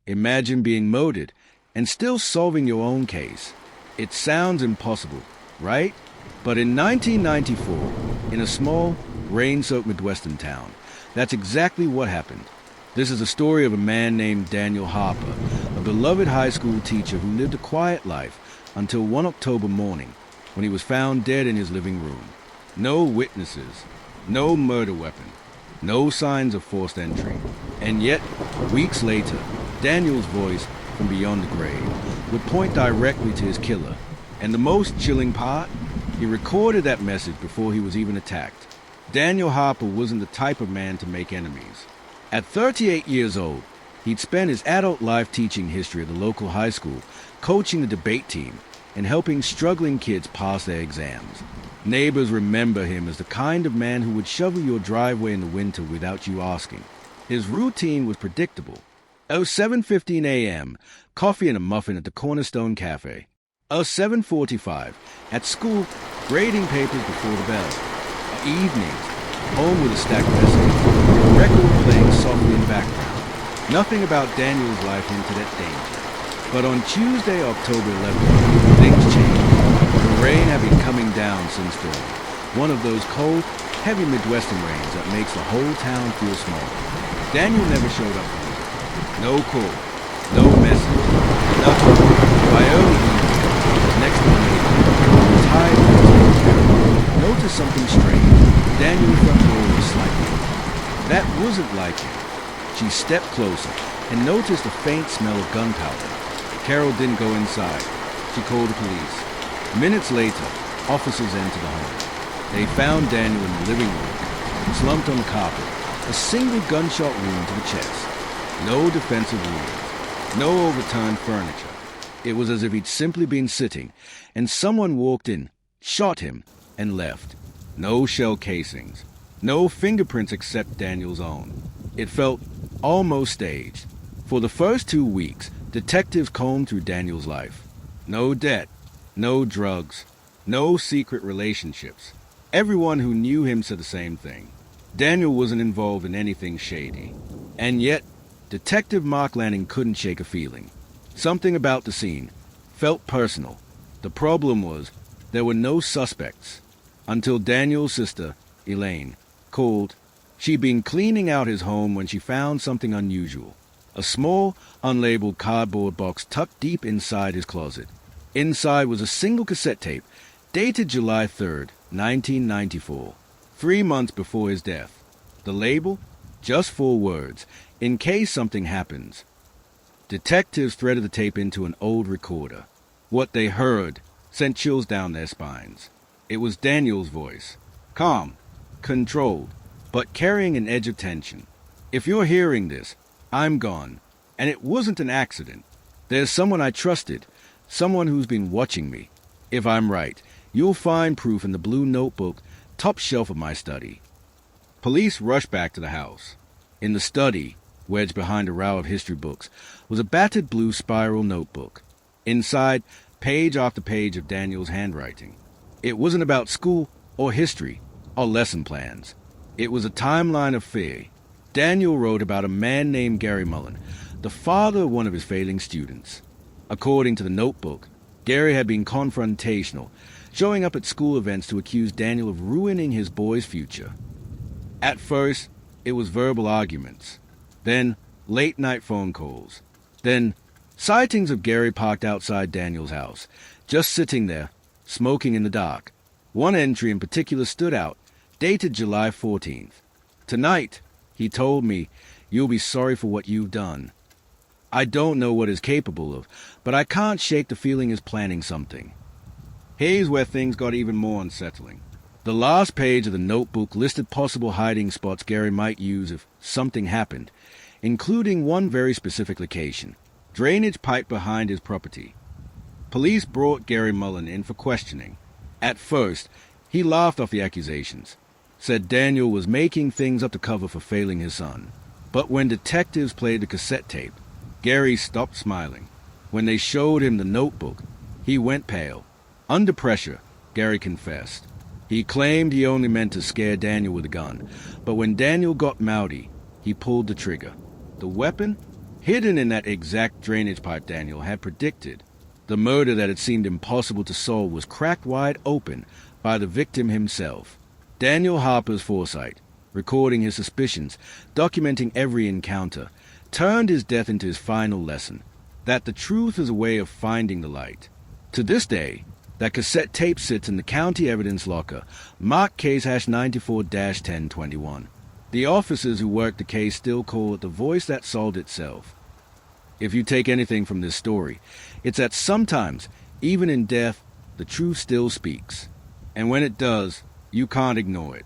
Imagine being murdered and still solving your own case. It sounds impossible, right? But in 1994, in a small, rain-soaked Midwestern town, that's exactly what happened. This is the story of a man named Daniel Harper, a beloved high school teacher who lived a quiet life until one October morning when he was found dead in his living room. No witnesses, no murder weapon, no signs of forced entry. And yet, weeks later, Daniel's voice from beyond the grave would point directly to his killer. And the most chilling part, he recorded that message before he was even attacked. Daniel Harper wasn't the type of man to make enemies. At 38 years old, he'd spent his adult life teaching history at the local high school, coaching the debate team, and helping struggling kids pass their exams. Neighbors remember him as the kind of man who would shovel your driveway in the winter without you asking. His routine was predictable. 7:15 a.m., coffee and a muffin at the Cornerstone Cafe. 7:45, at school, grading papers before the bell. Evenings, home with a stack of essays, a record playing softly in the background. Nothing about Daniel's life hinted at danger. But on Tuesday, October 11th, things changed. The rain had been coming down since dawn. One of those cold, heavy Midwestern rains that makes the whole town feel small. Daniel never showed up. No call, no message, nothing. By early evening, next morning, tired of noticed something strange. Daniel's front door was slightly open. That wasn't like him. She stepped closer and noticed a faint smell of gunpowder. Carol didn't go inside. She called the police. Minutes later, officers entered the home. They found Daniel in the living room, slumped on the carpet, a single gunshot wound to the chest. No defensive wounds, no overturned furniture. It was as if he'd simply been sitting, and someone walked in, shot him, and left. No shell casings, no fingerprints except Daniel's own. It felt almost staged. For the first 2 weeks, detectives combed through Daniel's life. No debt, no drugs, no secret relationships. Everyone who knew him said the same thing. Daniel wasn't involved in anything shady. And yet, Detective Mark Lanning couldn't shake a feeling. Something about the scene felt personal. The problem was, there were no suspects. Until Daniel's sister, Elaine, called. She'd been cleaning out his home when she found something unusual. A small, unlabeled cardboard box tucked deep inside his closet. Inside was a single cassette tape, dated July 3rd, 1994, 3 months before his death. The label? Just 4 words, in case something happens. Detectives threaded the tape into an old recorder. What they heard sent chills down their spines. It was Daniel's voice. Calm, controlled, but carrying an edge of tension. If you're hearing this, I'm gone. And it wasn't an accident. There's someone I trusted, someone who's been watching me. If I'm right, you'll find proof in the blue notebook, top shelf of my study. Police rushed back to the house. In the study, wedged behind a row of history books, was a battered blue spiral notebook. Inside, page after page of Daniel's handwriting. It wasn't about school or history or lesson plans. It was a timeline of fear. Daniel wrote about a man named Gary Mullen, the father of one of his failing students. According to the notebook, Gary had been confrontational, showing up at school events to accuse Daniel of ruining his boy's future. At first, it was verbal arguments. Then, late-night phone calls. Then, sightings of Gary parked outside Daniel's house, just sitting there, smoking in the dark. One entry in particular stood out, dated July 14th. Tonight, he told me, you'll be sorry for what you've done. I don't know what he's capable of, but I can't shake the feeling he's planning something. Here's where things got even more unsettling. The last page of the notebook listed possible hiding spots Gary might use if something happened, including one very specific location, drainage pipe behind his property. Police brought Gary Mullen in for questioning. At first, he laughed off the accusations, said Daniel was making things up to cover for failing his son. But when detectives played the cassette tape, Gary stopped smiling. When they showed him the notebook, he went pale. Under pressure, Gary confessed. He claimed he only meant to scare Daniel with a gun, but when Daniel got mouthy, he pulled the trigger. The weapon? Hidden in that exact drainage pipe Daniel had predicted, the murder that had seemed impossible to solve was cracked wide open by the victim himself. Daniel Harper's foresight, recording his suspicions, documenting every encounter, turned his death into his final lesson, that the truth is a way of finding the light. To this day, that cassette tape sits in the county evidence locker, marked case hash 94-1021. The officers who worked the case still call it the voice that solved itself. If you take anything from this story, it's that sometimes, even in death, the truth still speaks. And when it does, you can't ignore it.